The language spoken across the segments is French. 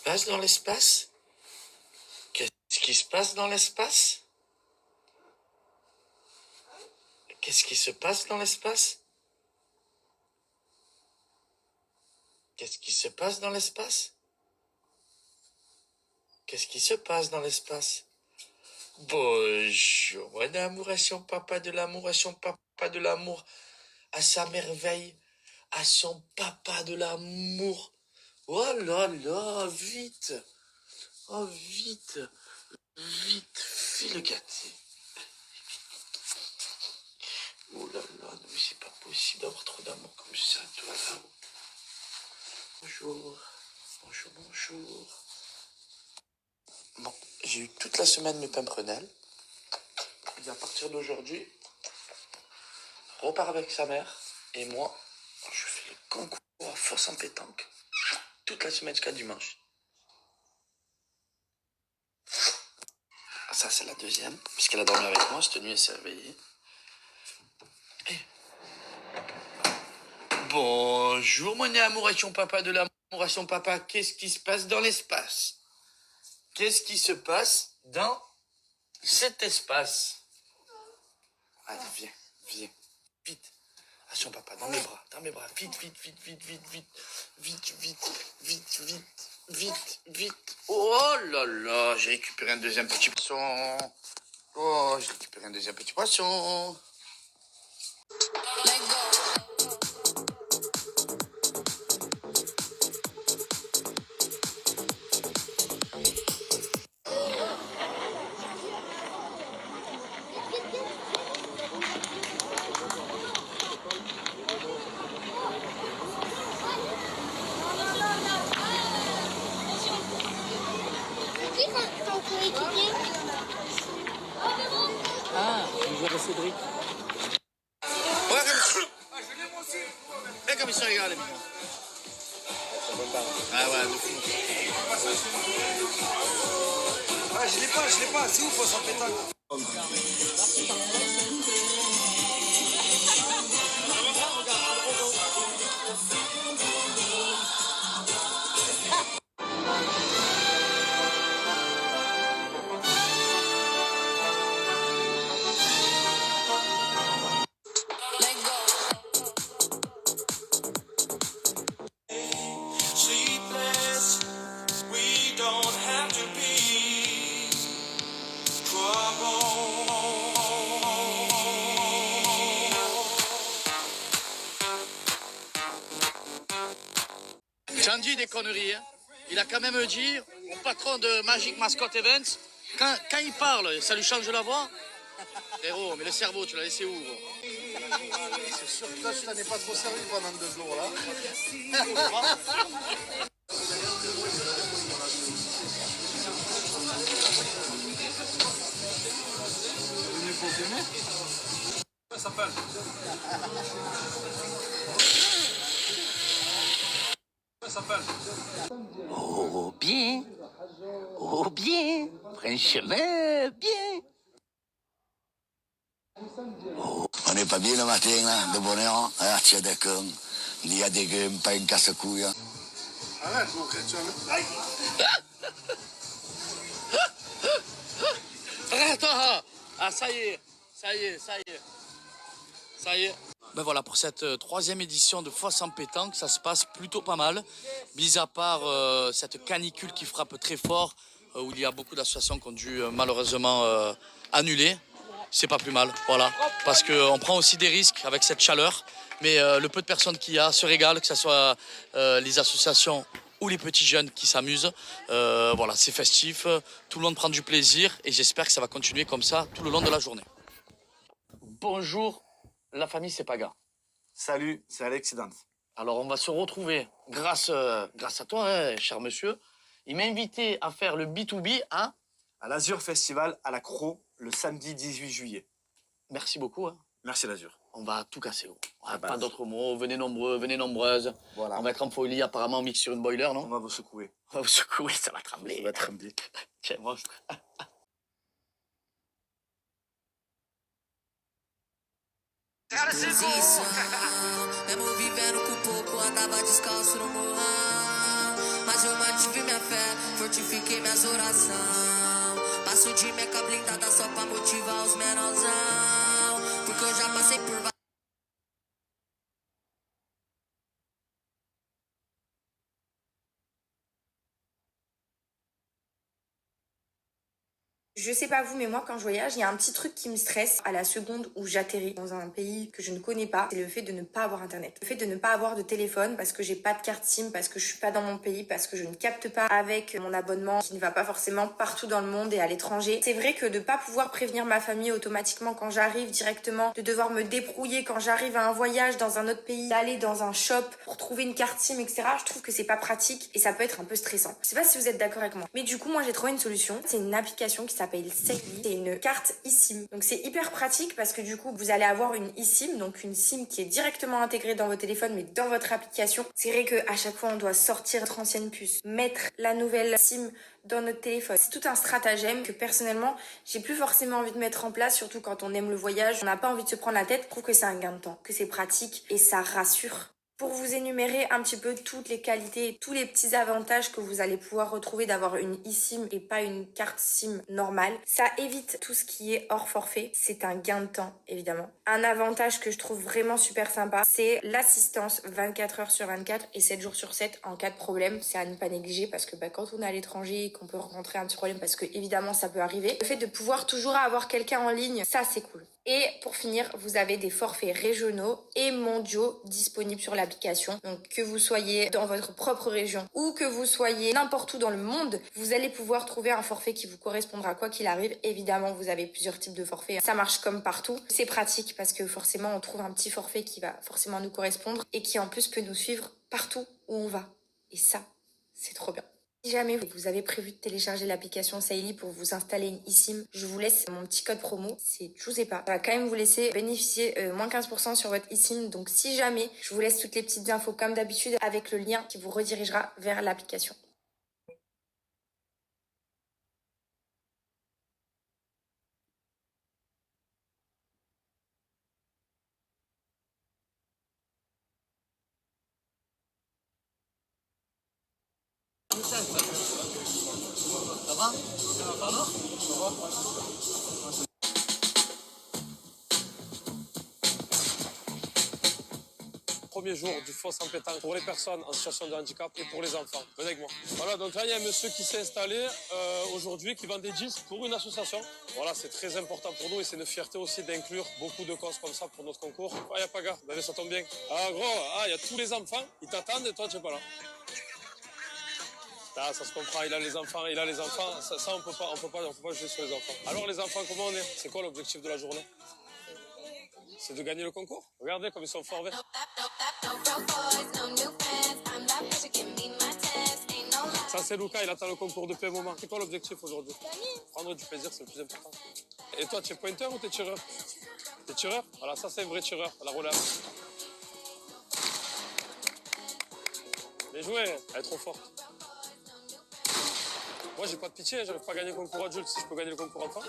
passe dans l'espace? Qu'est-ce qui se passe dans l'espace? Qu'est-ce qui se passe dans l'espace? Qu'est-ce qui se passe dans l'espace? Qu'est-ce qui se passe dans l'espace? Bonjour, mon amour, à son papa de l'amour, à son papa de l'amour, à sa merveille, à son papa de l'amour. Oh là là, vite! Oh, vite! Vite, fais le gâter. Oh là là, mais c'est pas possible d'avoir trop d'amour comme ça, toi là-haut. Bonjour, bonjour, bonjour. Bon, j'ai eu toute la semaine mes pimprenelles. Et à partir d'aujourd'hui, repart avec sa mère. Et moi, je fais le concours à force en pétanque. Toute la semaine jusqu'à dimanche. Ça, c'est la deuxième, puisqu'elle a dormi avec moi. Cette nuit, elle s'est réveillée. Et... Bonjour, mon amour, à son papa de l'amour, à son papa. Qu'est-ce qui se passe dans l'espace? Qu'est-ce qui se passe dans cet espace? Allez, viens, viens, vite. À son papa, dans mes bras, vite, vite, vite, vite, vite, vite, vite, vite, vite, vite, vite, vite. Oh là là, j'ai récupéré un deuxième petit poisson. Oh, j'ai récupéré un deuxième petit poisson. Ah, vous jouez Cédric. Ouais, comme ils sont régalés. Ah ouais, de fou. Ah, je l'ai pas, c'est ouf, ça pétanque. J'en dis des conneries, hein. Il a quand même dit au patron de Magic Mascot Events, quand il parle, ça lui change la voix. Héros, mais le cerveau, tu l'as laissé où, gros? C'est sûr que toi, tu t'en es pas trop servi pendant 2 jours, là. Venu pour filmer? Ça s'appelle. Ça s'appelle. Oh bien, oh bien, franchement bien. On n'est pas bien le matin, là, de bonheur, à tirer des cons. Il y a des gueules, pas une casse-couille. Arrête, mon chrétien. Aïe! Attends. Ah, ça y est, ça y est, ça y est. Ça y est. Ben voilà, pour cette troisième édition de Fosse en pétanque, ça se passe plutôt pas mal. Mis à part cette canicule qui frappe très fort, où il y a beaucoup d'associations qui ont dû malheureusement annuler. C'est pas plus mal, voilà. Parce qu'on prend aussi des risques avec cette chaleur. Mais le peu de personnes qu'il y a se régalent, que ce soit les associations ou les petits jeunes qui s'amusent. Voilà, c'est festif, tout le monde prend du plaisir et j'espère que ça va continuer comme ça tout le long de la journée. Bonjour, la famille Sepaga. Salut, c'est Alex et Dante. Alors on va se retrouver grâce à toi, hein, cher monsieur. Il m'a invité à faire le B2B à... À l'Azur Festival à la Cro, le samedi 18 juillet. Merci beaucoup. Hein. Merci l'Azur. On va tout casser. Oh. Ah bah, pas d'autres mots. Venez nombreux, venez nombreuses. Voilà. On va être en folie, apparemment, mix sur une boiler, non? On va vous secouer. On va vous secouer, ça va trembler. Ça va trembler. Tiens, monstre. Mesmo vivendo com pouco, andava descalço no morrão. mas eu mantive minha fé, fortifiquei minhas orações. Passo de meca blindada só pra motivar os menorzão, porque eu já passei por várias. Je sais pas vous, mais moi quand je voyage, il y a un petit truc qui me stresse à la seconde où j'atterris dans un pays que je ne connais pas, c'est le fait de ne pas avoir internet. Le fait de ne pas avoir de téléphone parce que j'ai pas de carte SIM, parce que je suis pas dans mon pays, parce que je ne capte pas avec mon abonnement qui ne va pas forcément partout dans le monde et à l'étranger. C'est vrai que de pas pouvoir prévenir ma famille automatiquement quand j'arrive directement, de devoir me débrouiller quand j'arrive à un voyage dans un autre pays, d'aller dans un shop pour trouver une carte SIM, etc. Je trouve que c'est pas pratique et ça peut être un peu stressant. Je sais pas si vous êtes d'accord avec moi. Mais du coup, moi j'ai trouvé une solution. C'est une application qui s'appelle Saily. C'est une carte eSIM. Donc c'est hyper pratique parce que du coup vous allez avoir une eSIM, donc une SIM qui est directement intégrée dans votre téléphone mais dans votre application. C'est vrai qu'à chaque fois on doit sortir notre ancienne puce, mettre la nouvelle SIM dans notre téléphone. C'est tout un stratagème que personnellement j'ai plus forcément envie de mettre en place, surtout quand on aime le voyage. On n'a pas envie de se prendre la tête. Je trouve que c'est un gain de temps, que c'est pratique et ça rassure. Pour vous énumérer un petit peu toutes les qualités et tous les petits avantages que vous allez pouvoir retrouver d'avoir une eSIM et pas une carte SIM normale, ça évite tout ce qui est hors forfait. C'est un gain de temps, évidemment. Un avantage que je trouve vraiment super sympa, c'est l'assistance 24 heures sur 24 et 7 jours sur 7 en cas de problème. C'est à ne pas négliger parce que quand on est à l'étranger et qu'on peut rencontrer un petit problème, parce que évidemment ça peut arriver, le fait de pouvoir toujours avoir quelqu'un en ligne, ça c'est cool. Et pour finir, vous avez des forfaits régionaux et mondiaux disponibles sur l'application. Donc que vous soyez dans votre propre région ou que vous soyez n'importe où dans le monde, vous allez pouvoir trouver un forfait qui vous correspondra quoi qu'il arrive. Évidemment, vous avez plusieurs types de forfaits. Ça marche comme partout. C'est pratique parce que forcément, on trouve un petit forfait qui va forcément nous correspondre et qui en plus peut nous suivre partout où on va. Et ça, c'est trop bien. Si jamais vous avez prévu de télécharger l'application Saily pour vous installer une eSIM, je vous laisse mon petit code promo, c'est Giuseppa. Ça va quand même vous laisser bénéficier moins 15% sur votre eSIM. Donc si jamais, je vous laisse toutes les petites infos comme d'habitude avec le lien qui vous redirigera vers l'application. Ça va? Premier jour du fosse en pétanque pour les personnes en situation de handicap et pour les enfants. Venez avec moi. Voilà, donc là, il y a un monsieur qui s'est installé aujourd'hui, qui vend des disques pour une association. Voilà, c'est très important pour nous et c'est une fierté aussi d'inclure beaucoup de causes comme ça pour notre concours. Ah, il y a Paga, ça tombe bien. Ah, gros, il y a tous les enfants, ils t'attendent et toi, tu n'es pas là. Ah, ça se comprend, il a les enfants, ça on peut pas jouer sur les enfants. Alors les enfants, comment on est? C'est quoi l'objectif de la journée? C'est de gagner le concours. Regardez comme ils sont forts. Ça c'est Lucas, il attend le concours depuis un moment. C'est quoi l'objectif aujourd'hui? Prendre du plaisir, c'est le plus important. Et toi, tu es pointeur ou tu es tireur? Tu es tireur? Voilà, ça c'est un vrai tireur, la relève. Bien joué, elle est trop forte. Moi j'ai pas de pitié, j'arrive pas à gagner le concours adulte si je peux gagner le concours enfant.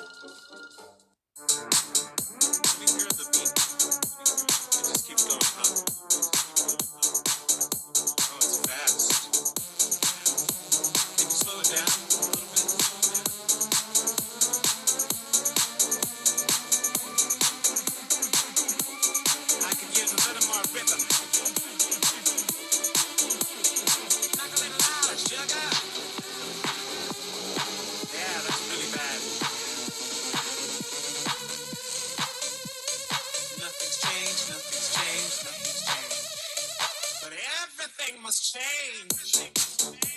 But everything must change.